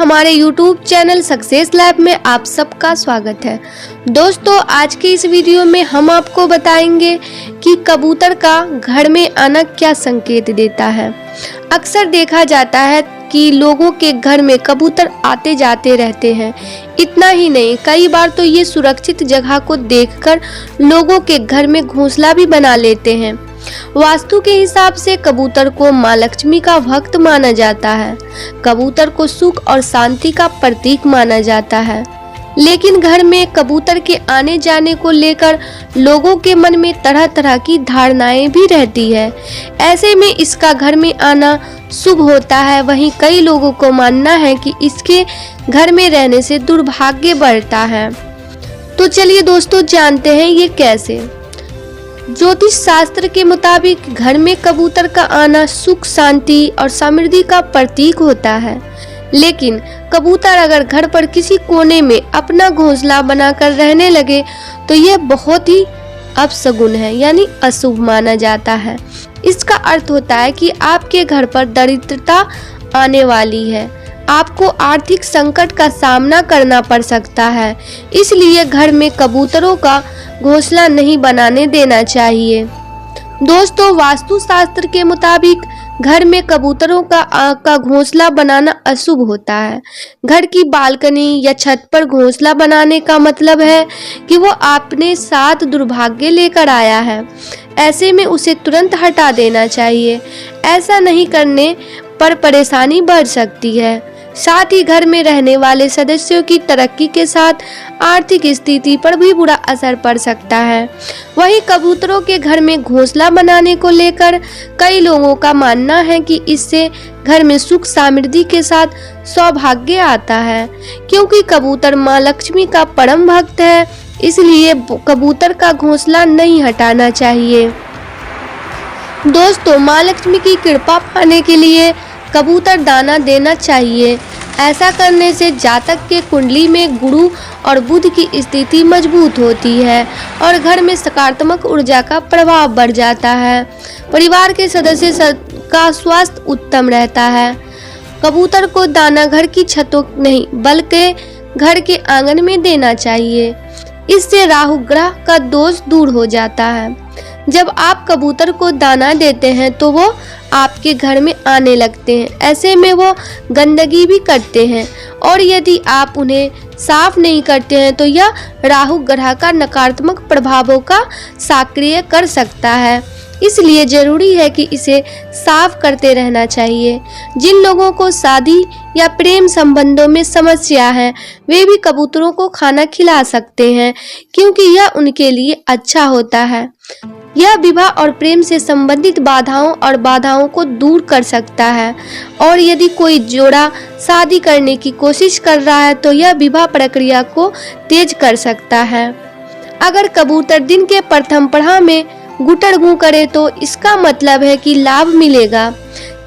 हमारे YouTube channel success lab में आप सबका स्वागत है। दोस्तों, आज के इस वीडियो में हम आपको बताएंगे कि कबूतर का घर में आना क्या संकेत देता है। अक्सर देखा जाता है कि लोगों के घर में कबूतर आते जाते रहते हैं। इतना ही नहीं, कई बार तो ये सुरक्षित जगह को देखकर लोगों के घर में घोंसला भी बना लेते हैं। वास्तु के हिसाब से कबूतर को माँ लक्ष्मी का भक्त माना जाता है। कबूतर को सुख और शांति का प्रतीक माना जाता है। लेकिन घर में कबूतर के आने जाने को लेकर लोगों के मन में तरह तरह की धारणाएं भी रहती है। ऐसे में इसका घर में आना शुभ होता है। वहीं कई लोगों को मानना है कि इसके घर में रहने से दुर्भाग्य बढ़ता है। तो चलिए दोस्तों, जानते हैं ये कैसे। ज्योतिष शास्त्र के मुताबिक घर में कबूतर का आना सुख, शांति और समृद्धि का प्रतीक होता है। लेकिन कबूतर अगर घर पर किसी कोने में अपना घोंसला बनाकर रहने लगे तो यह बहुत ही अपशगुन है, यानी अशुभ माना जाता है। इसका अर्थ होता है कि आपके घर पर दरिद्रता आने वाली है, आपको आर्थिक संकट का सामना करना पड़ सकता है। इसलिए घर में कबूतरों का घोंसला नहीं बनाने देना चाहिए। दोस्तों, वास्तु शास्त्र के मुताबिक घर में कबूतरों का घोंसला बनाना अशुभ होता है। घर की बालकनी या छत पर घोंसला बनाने का मतलब है कि वो अपने साथ दुर्भाग्य लेकर आया है। ऐसे में उसे तुरंत हटा देना चाहिए। ऐसा नहीं करने पर परेशानी बढ़ सकती है। साथ ही घर में रहने वाले सदस्यों की तरक्की के साथ आर्थिक स्थिति पर भी बुरा असर पड़ सकता है। वहीं कबूतरों के घर में घोंसला बनाने को लेकर कई लोगों का मानना है कि इससे घर में सुख समृद्धि के साथ सौभाग्य आता है। क्योंकि कबूतर माँ लक्ष्मी का परम भक्त है, इसलिए कबूतर का घोंसला नहीं हटाना चाहिए। दोस्तों, माँ लक्ष्मी की कृपा पाने के लिए कबूतर दाना देना चाहिए। ऐसा करने से जातक के कुंडली में गुरु और बुध की स्थिति मजबूत होती है और घर में सकारात्मक ऊर्जा का प्रभाव बढ़ जाता है। परिवार के सदस्य का स्वास्थ्य उत्तम रहता है। कबूतर को दाना घर की छतों नहीं बल्कि घर के आंगन में देना चाहिए। इससे राहु ग्रह का दोष दूर हो जाता है। जब आप कबूतर को दाना देते हैं तो वो आपके घर में आने लगते हैं। ऐसे में वो गंदगी भी करते हैं और यदि आप उन्हें साफ नहीं करते हैं तो यह राहु ग्रह का नकारात्मक प्रभावों का सक्रिय कर सकता है। इसलिए जरूरी है कि इसे साफ करते रहना चाहिए। जिन लोगों को शादी या प्रेम संबंधों में समस्या है वे भी कबूतरों को खाना खिला सकते हैं, क्योंकि यह उनके लिए अच्छा होता है। यह विवाह और प्रेम से संबंधित बाधाओं को दूर कर सकता है। और यदि कोई जोड़ा शादी करने की कोशिश कर रहा है तो यह विवाह प्रक्रिया को तेज कर सकता है। अगर कबूतर दिन के प्रथम पड़ाव में गुटर गूं करे तो इसका मतलब है कि लाभ मिलेगा।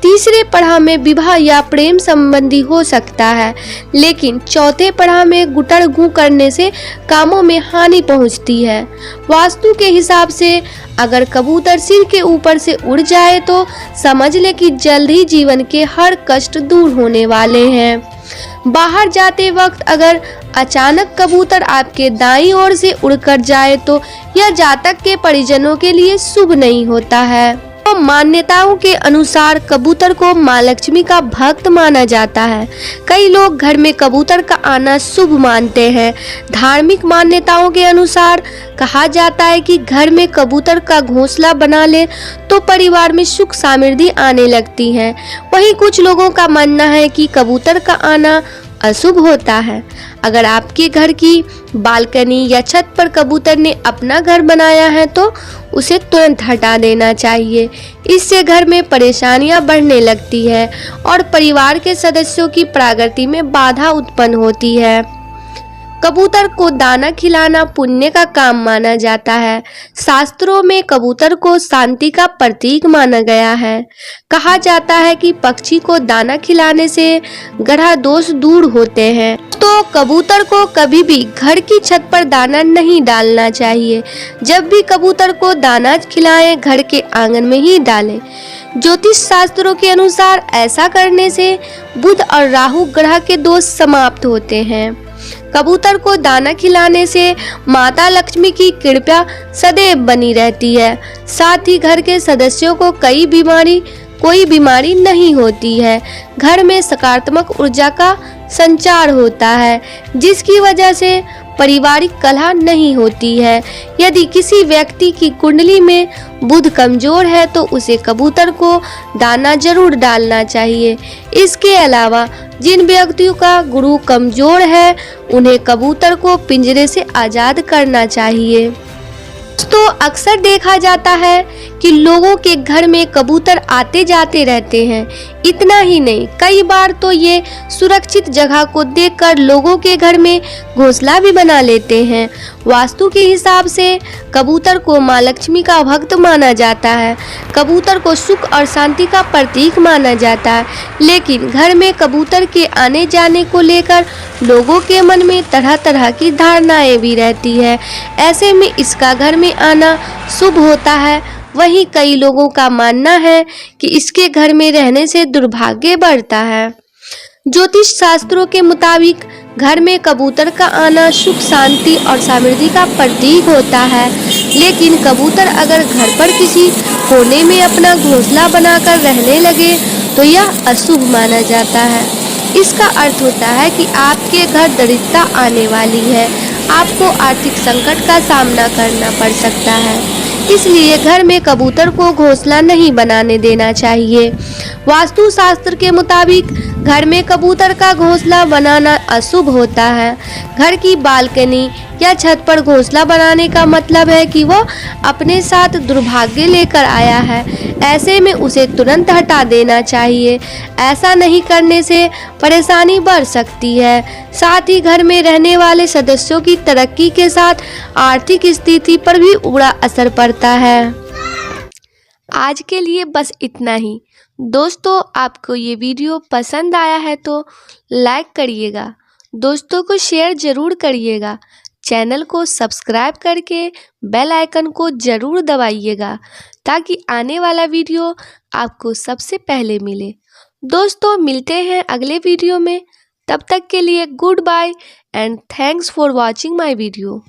तीसरे पड़ाव में विवाह या प्रेम संबंधी हो सकता है, लेकिन चौथे पड़ाव में गुटर गूं करने से कामों में हानि पहुंचती है। वास्तु के हिसाब से अगर कबूतर सिर के ऊपर से उड़ जाए तो समझ ले कि जल्द ही जीवन के हर कष्ट दूर होने वाले हैं। बाहर जाते वक्त अगर अचानक कबूतर आपके दाईं ओर से उड़कर जाए तो यह जातक के परिजनों के लिए शुभ नहीं होता है। तो मान्यताओं के अनुसार कबूतर को माँ लक्ष्मी का भक्त माना जाता है। कई लोग घर में कबूतर का आना शुभ मानते हैं। धार्मिक मान्यताओं के अनुसार कहा जाता है कि घर में कबूतर का घोंसला बना ले तो परिवार में सुख समृद्धि आने लगती है। वहीं कुछ लोगों का मानना है कि कबूतर का आना अशुभ होता है। अगर आपके घर की बालकनी या छत पर कबूतर ने अपना घर बनाया है तो उसे तुरंत हटा देना चाहिए। इससे घर में परेशानियां बढ़ने लगती है और परिवार के सदस्यों की प्रगति में बाधा उत्पन्न होती है। कबूतर को दाना खिलाना पुण्य का काम माना जाता है। शास्त्रों में कबूतर को शांति का प्रतीक माना गया है। कहा जाता है कि पक्षी को दाना खिलाने से ग्रह दोष दूर होते हैं। तो कबूतर को कभी भी घर की छत पर दाना नहीं डालना चाहिए। जब भी कबूतर को दाना खिलाएं घर के आंगन में ही डालें। ज्योतिष शास्त्रों के अनुसार ऐसा करने से बुध और राहु ग्रह के दोष समाप्त होते हैं। कबूतर को दाना खिलाने से माता लक्ष्मी की कृपा सदैव बनी रहती है। साथ ही घर के सदस्यों को कोई बीमारी नहीं होती है। घर में सकारात्मक ऊर्जा का संचार होता है, जिसकी वजह से पारिवारिक कलह नहीं होती है। यदि किसी व्यक्ति की कुंडली में बुध कमजोर है तो उसे कबूतर को दाना जरूर डालना चाहिए। इसके अलावा जिन व्यक्तियों का गुरु कमजोर है उन्हें कबूतर को पिंजरे से आजाद करना चाहिए। तो अक्सर देखा जाता है कि लोगों के घर में कबूतर आते जाते रहते हैं। इतना ही नहीं, कई बार तो ये सुरक्षित जगह को देखकर लोगों के घर में घोंसला भी बना लेते हैं। वास्तु के हिसाब से कबूतर को माँ लक्ष्मी का भक्त माना जाता है। कबूतर को सुख और शांति का प्रतीक माना जाता है, लेकिन घर में कबूतर के आने जाने को लेकर लोगों के मन में तरह तरह की धारणाएं भी रहती है। ऐसे में इसका घर में आना शुभ होता है। वहीं कई लोगों का मानना है कि इसके घर में रहने से दुर्भाग्य बढ़ता है। ज्योतिष शास्त्रों के मुताबिक घर में कबूतर का आना सुख, शांति और समृद्धि का प्रतीक होता है, लेकिन कबूतर अगर घर पर किसी कोने में अपना घोंसला बनाकर रहने लगे तो यह अशुभ माना जाता है। इसका अर्थ होता है कि आपके घर दरिद्रता आने वाली है, आपको आर्थिक संकट का सामना करना पड़ सकता है। इसलिए घर में कबूतर को घोंसला नहीं बनाने देना चाहिए। वास्तु शास्त्र के मुताबिक घर में कबूतर का घोंसला बनाना अशुभ होता है। घर की बालकनी या छत पर घोंसला बनाने का मतलब है कि वो अपने साथ दुर्भाग्य लेकर आया है। ऐसे में उसे तुरंत हटा देना चाहिए। ऐसा नहीं करने से परेशानी बढ़ सकती है। साथ ही घर में रहने वाले सदस्यों की तरक्की के साथ आर्थिक स्थिति पर भी बुरा असर पड़ता है। आज के लिए बस इतना ही। दोस्तों, आपको ये वीडियो पसंद आया है तो लाइक करिएगा, दोस्तों को शेयर जरूर करिएगा, चैनल को सब्सक्राइब करके बेल आइकन को जरूर दबाइएगा ताकि आने वाला वीडियो आपको सबसे पहले मिले। दोस्तों, मिलते हैं अगले वीडियो में। तब तक के लिए good bye and thanks for watching my video.